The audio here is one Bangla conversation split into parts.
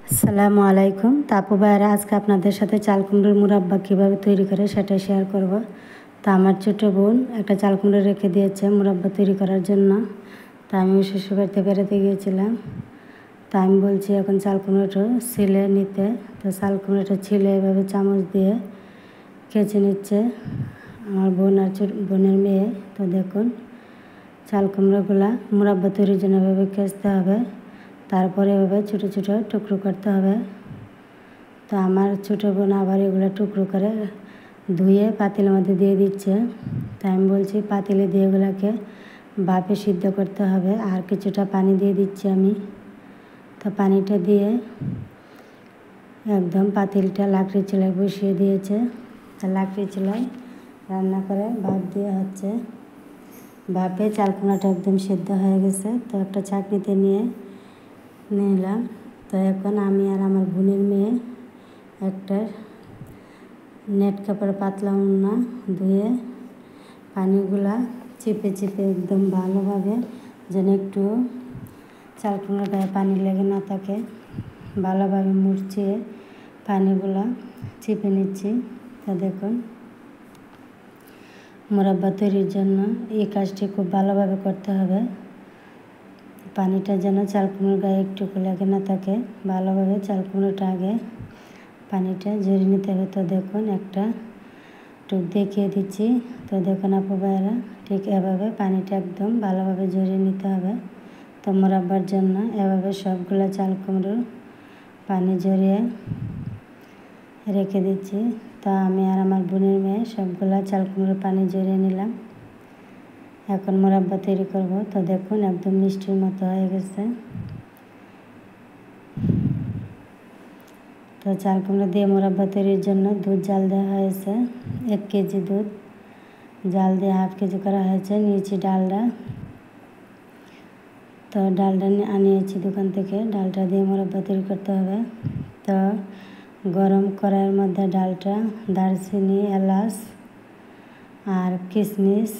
আসসালামু আলাইকুম। তাপু ভাইয়েরা, আজকে আপনাদের সাথে চাল কুমড়োর মুরাব্বা কীভাবে তৈরি করে সেটা শেয়ার করব। তা আমার ছোটো বোন একটা চাল কুমড়ো রেখে দিয়েছে মুরাব্বা তৈরি করার জন্য। তা আমি শ্বশুরবাড়িতে বেড়াতে গিয়েছিলাম। তা আমি বলছি এখন চাল কুমড়োটা ছিলে নিতে। তো চাল কুমড়োটা ছিলে এভাবে চামচ দিয়ে কেচে নিচ্ছে আমার বোন আর বোনের মেয়ে। তো দেখুন, চাল কুমড়োগুলা মুরাব্বা তৈরির জন্য এভাবে কেচতে হবে, তারপরে এভাবে ছোটো ছোটো টুকরো করতে হবে। তো আমার ছোটো বোন আবার এগুলো টুকরো করে ধুয়ে পাতিলের মধ্যে দিয়ে দিচ্ছে। তাই আমি বলছি পাতিলে দিয়ে এগুলোকে ভাপে সিদ্ধ করতে হবে। আর কিছুটা পানি দিয়ে দিচ্ছি আমি। তো পানিটা দিয়ে একদম পাতিলটা লাকড়ি চুলায় বসিয়ে দিয়েছে। তা লাকড়ি চুলায় রান্না করে ভাপ দেওয়া হচ্ছে। ভাপে চাল কুমড়োটা একদম সিদ্ধ হয়ে গেছে। তো একটা চাটনিতে নিলাম। তো এখন আমি আর আমার বোনের মেয়ে একটা নেট কাপড় পাতলা উন্না ধুয়ে পানিগুলা চিপে চিপে একদম ভালোভাবে যেন একটু চাল কুমড়োর গায়ে পানি লেগে না থাকে, ভালোভাবে মুড়চিয়ে পানিগুলা চিপে নিচ্ছি। তা দেখুন, মুরাব্বা তৈরির জন্য এই কাজটি খুব ভালোভাবে করতে হবে। পানিটা যেন চাল কুমড়োর গায়ে একটুকু লেগে না থাকে, ভালোভাবে চাল কুমড়োটা আগে পানিটা ঝরিয়ে নিতে হবে। তো দেখুন, একটা টুক দেখিয়ে দিচ্ছি। তো দেখুন আপু ভাইয়েরা, ঠিক এভাবে পানিটা একদম ভালোভাবে ঝরিয়ে নিতে হবে। তো মুরাব্বার জন্য এভাবে সবগুলো চাল কুমড়োর পানি ঝরিয়ে রেখে দিচ্ছি। তা আমি আর আমার বোনের মেয়ে সবগুলা চাল কুমড়োর পানি ঝরিয়ে নিলাম। এখন মুরাব্বা তৈরি করব। তো দেখুন, একদম মিষ্টির মতো হয়ে গেছে। তো চাল কুমড়ো দিয়ে মুরাব্বা তৈরির জন্য দুধ জাল দেওয়া হয়েছে। 1 কেজি দুধ জাল দিয়ে হাফ কেজি করা হয়েছে। নিয়েছি ডালডা। তো ডালটা আনিয়েছি দোকান থেকে। ডালটা দিয়ে মুরাব্বা তৈরি করতে হবে। তো গরম কড়াইয়ের মধ্যে ডালটা, দারচিনি, এলাচ আর কিশমিশ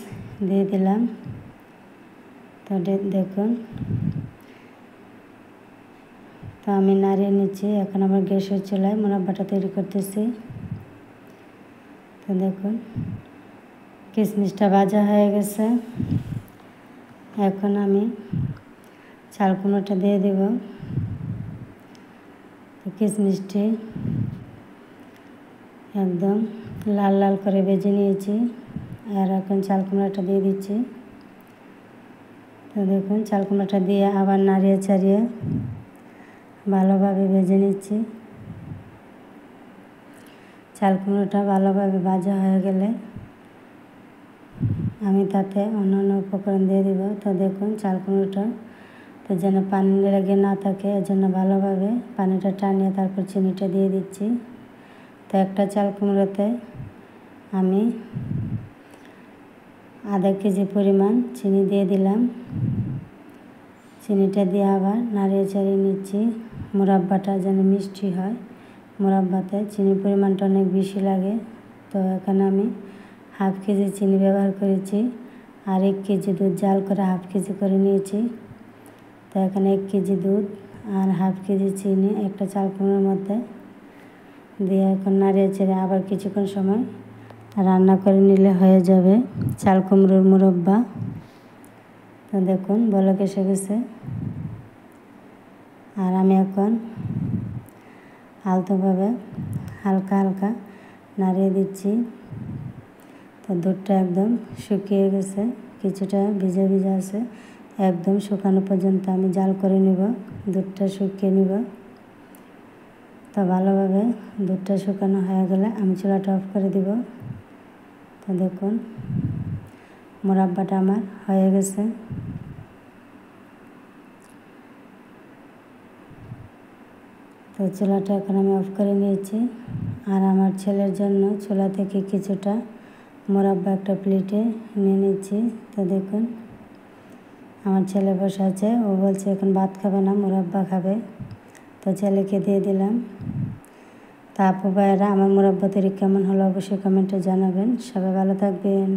দিয়ে দিলাম। তো দেখুন, তো আমি নাড়িয়ে নিচ্ছি। এখন আবার গ্যাসের চুলায় মুরাব্বাটা তৈরি করতেছি। তো দেখুন, কিশমিশটা ভাজা হয়ে গেছে। এখন আমি চাল কুমড়োটা দিয়ে দেব। তো কিশমিশটি একদম লাল লাল করে ভেজে নিয়েছি। আর এখন চাল কুমড়োটা দিয়ে দিচ্ছি। তো দেখুন, চাল কুমড়োটা দিয়ে আবার নাড়িয়ে চাড়িয়ে ভালোভাবে ভেজে নিচ্ছি। চাল কুমড়োটা ভালোভাবে ভাজা হয়ে গেলে আমি তাতে অন্যান্য উপকরণ দিয়ে দিব। তো দেখুন, চাল কুমড়োটা তো যেন পানি লেগে না থাকে, এর জন্য ভালোভাবে পানিটা টানিয়ে তারপর চিনিটা দিয়ে দিচ্ছি। তো একটা চাল কুমড়োতে আমি আধা কেজি পরিমাণ চিনি দিয়ে দিলাম। চিনিটা দিয়ে আবার নাড়িয়ে চাড়িয়ে নিচ্ছি। মুরাব্বাটা যেন মিষ্টি হয়। মুরাব্বাতে চিনির পরিমাণটা অনেক বেশি লাগে। তো এখানে আমি হাফ কেজি চিনি ব্যবহার করেছি। আর 1 কেজি দুধ জাল করে হাফ কেজি করে নিয়েছি। তো এখানে 1 কেজি দুধ আর হাফ কেজি চিনি একটা চাল কুমড়োর মধ্যে দিয়ে এখন নাড়িয়ে চেড়ে আবার কিছুক্ষণ সময় রান্না করে নিলে হয়ে যাবে চাল কুমড়োর মুরাব্বা। তো দেখুন, বলক এসে গেছে। আর আমি এখন আলতোভাবে হালকা হালকা নাড়িয়ে দিচ্ছি। তো দুধটা একদম শুকিয়ে গেছে, কিছুটা ভিজে ভিজে আছে। একদম শুকানো পর্যন্ত আমি জাল করে নিব, দুধটা শুকিয়ে নিব। তো ভালোভাবে দুধটা শুকানো হয়ে গেলে আমি চুলাটা অফ করে দিব। তো দেখুন, মুরাব্বাটা আমার হয়ে গেছে। তো চুলাটা এখন আমি অফ করে নিয়েছি। আর আমার ছেলের জন্য চুলা থেকে কিছুটা মুরাব্বা একটা প্লেটে নিয়ে নিচ্ছি। তো দেখুন, আমার ছেলে বসে আছে, ও বলছে এখন ভাত খাবে না, মুরাব্বা খাবে। তো ছেলেকে দিয়ে দিলাম। তা আপু ভাইয়েরা, আমার মুরাব্বা তৈরি কেমন হলো অবশ্যই কমেন্টে জানাবেন। সবাই ভালো থাকবেন।